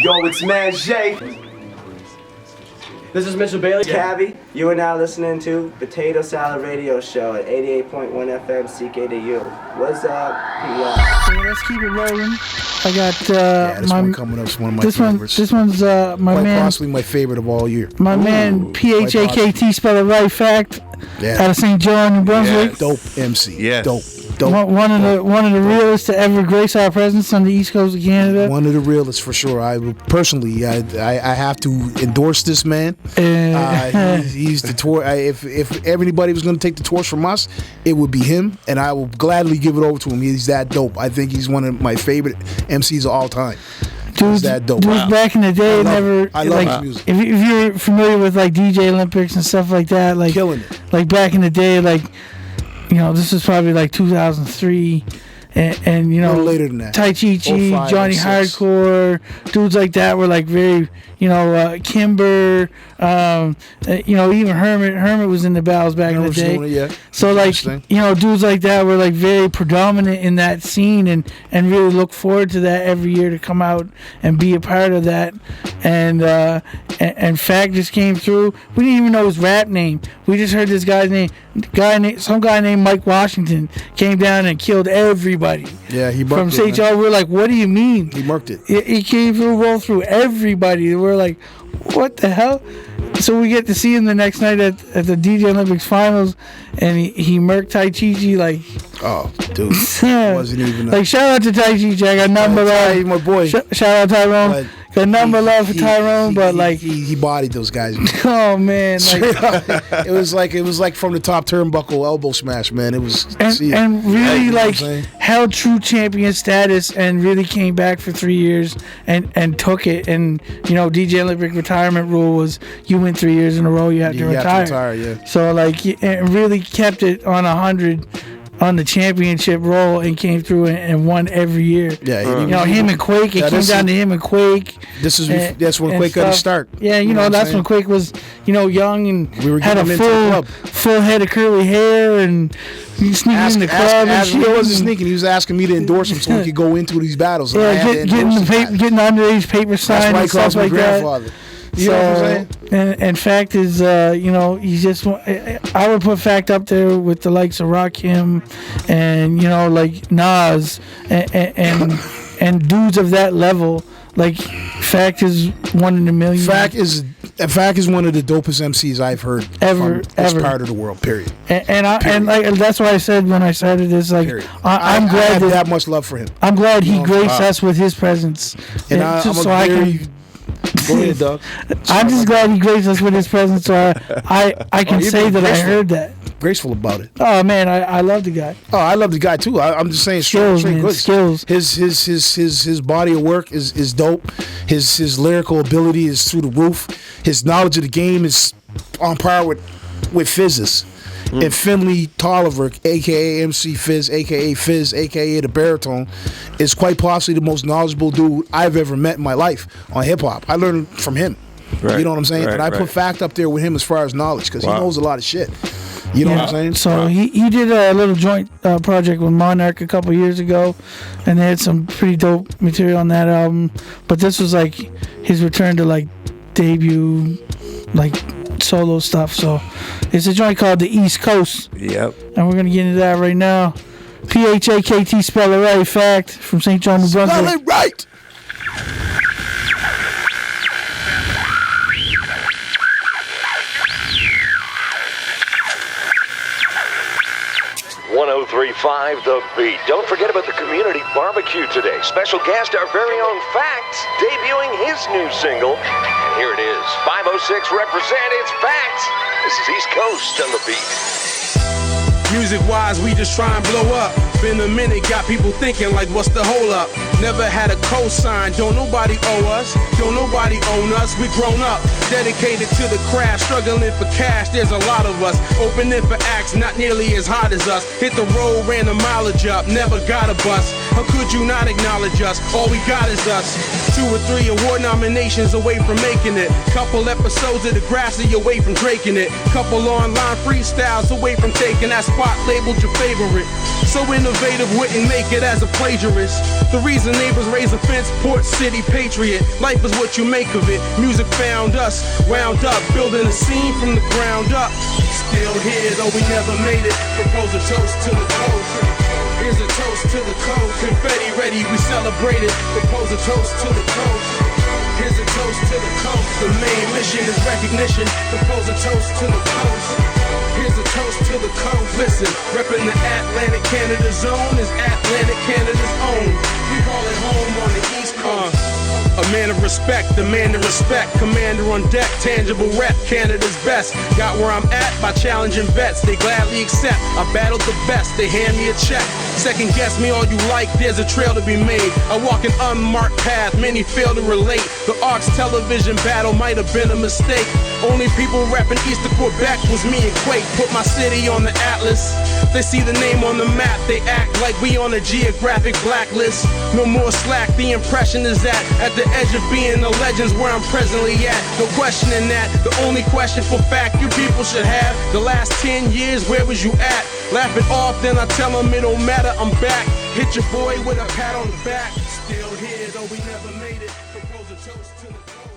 Yo, it's Man Jay. This is Mr. Bailey. Cabby, you are now listening to Potato Salad Radio Show at 88.1 FM CKDU. What's up, PR? So let's keep it rolling. I got this one coming up is one of my favorites. This one's my quite man. Possibly my favorite of all year. My man Phakt, spell it right, Phakt. Yeah. Out of St. John, New Brunswick. Dope MC. Yes. Dope. One of the realest to ever grace our presence on the East Coast of Canada. One of the realest for sure. I personally, I have to endorse this man. He's the tour. If everybody was going to take the torch from us, it would be him, and I will gladly give it over to him. He's that dope. I think he's one of my favorite MCs of all time. Dude's that dope. Dudes back in the day I love his music. If you're familiar with like DJ Olympics and stuff like that, like killing it. Like back in the day, like. You know, this is probably like 2003, and you know, later than that. Tai Chi, 05, Johnny 06. Hardcore, dudes like that were like very, you know, Kimber, you know, even Hermit was in the battles back in the day. So like, you know, dudes like that were like very predominant in that scene, and really look forward to that every year to come out and be a part of that. And Phakt just came through. We didn't even know his rap name. We just heard this guy's name. Some guy named Mike Washington came down and killed everybody. Yeah, he from St. John. We're like, what do you mean? He murked it. He came through, rolled through everybody. We're like, what the hell? So we get to see him the next night at the DJ Olympics finals, and he murked Tai Chi like. Oh, dude, wasn't even like shout out to Tai Chi. I got number love. My boy. Shout out Tyrone. Got number love for Tyrone, but like he bodied those guys. Oh man, like, it was like from the top turnbuckle elbow smash, man. It was and really like held true champion status and really came back for 3 years and took it. And you know, DJ Olympic retirement rule was you win 3 years in a row, you have to retire. Yeah. So like it really kept it on 100. On the championship role and came through and won every year. Yeah, you know him and Quake. It came down to him and Quake. That's when Quake got to start. Yeah, you know that's when Quake was young and we were had a full head of curly hair and sneaking in the club and shit. He wasn't sneaking. He was asking me to endorse him so he could go into these battles. Yeah, getting underage paper signed and stuff like that. You know what I'm saying? And Phakt is, you know, he's just. I would put Phakt up there with the likes of Rakim, and you know, like Nas, and dudes of that level. Like Phakt is one in a million. Phakt is one of the dopest MCs I've heard ever from this part of the world. Period. And like that's why I said when I started this, like I'm glad I have that much love for him. I'm glad he graced us with his presence, and Go ahead, Doug. I'm just glad he graced us with his presence, so I can say that I heard that. Graceful about it. Oh man, I love the guy. Oh, I love the guy too. I'm just saying, skills, man, good. Skills. His body of work is dope. His lyrical ability is through the roof. His knowledge of the game is on par with Fizz's. And Finley Tolliver, a.k.a. MC Fizz, a.k.a. Fizz, a.k.a. the baritone, is quite possibly the most knowledgeable dude I've ever met in my life on hip-hop. I learned from him. Right. You know what I'm saying? And I put Phakt up there with him as far as knowledge because he knows a lot of shit. You know what I'm saying? So he did a little joint project with Monarch a couple years ago, and they had some pretty dope material on that album. But this was like his return to like debut, like solo stuff. So it's a joint called The East Coast. Yep. And we're gonna get into that right now. Phakt, spell it right. Phakt from St. John, New Brunswick. Spell it right. 103.5 The Beat. Don't forget about the community barbecue today. Special guest, our very own Phakt, debuting his new single. And here it is. 506 represent, it's Phakt. This is East Coast on The Beat. Music-wise, we just try and blow up. Been a minute, got people thinking like, what's the hold up? Never had a cosign, don't nobody owe us. Don't nobody own us, we grown up. Dedicated to the craft, struggling for cash, there's a lot of us. Opening for acts, not nearly as hot as us. Hit the road, ran the mileage up, never got a bus. How could you not acknowledge us? All we got is us. 2 or 3 award nominations away from making it. Couple episodes of Degrassi away from breaking it. Couple online freestyles away from taking that spot labeled your favorite. So innovative, wouldn't make it as a plagiarist. The reason neighbors raise a fence, Port City patriot. Life is what you make of it. Music found us, wound up, building a scene from the ground up. Still here, though we never made it. Propose a toast to the code. Here's a toast to the code. Confetti ready, we celebrate it. Propose a toast to the code. Here's a toast to the code. The main mission is recognition. Propose a toast to the code. Here's a toast to the code. Listen, repping the Atlantic Canada zone is Atlantic Canada's own. We call it home on the East Coast. A man of respect, demanding respect. Commander on deck, tangible rep, Canada's best. Got where I'm at by challenging vets. They gladly accept. I battled the best. They hand me a check. Second guess me all you like. There's a trail to be made. I walk an unmarked path. Many fail to relate. The Arcs television battle might have been a mistake. Only people rapping east of Quebec was me and Quake. Put my city on the atlas. They see the name on the map. They act like we on a geographic blacklist. No more slack. The impression is that at the edge of being the legends where I'm presently at. No questioning that. The only question for fact you people should have. The last 10 years, where was you at? Laugh it off, then I tell them it don't matter, I'm back. Hit your boy with a pat on the back. Still here, though we never made it. Propose a toast to the code.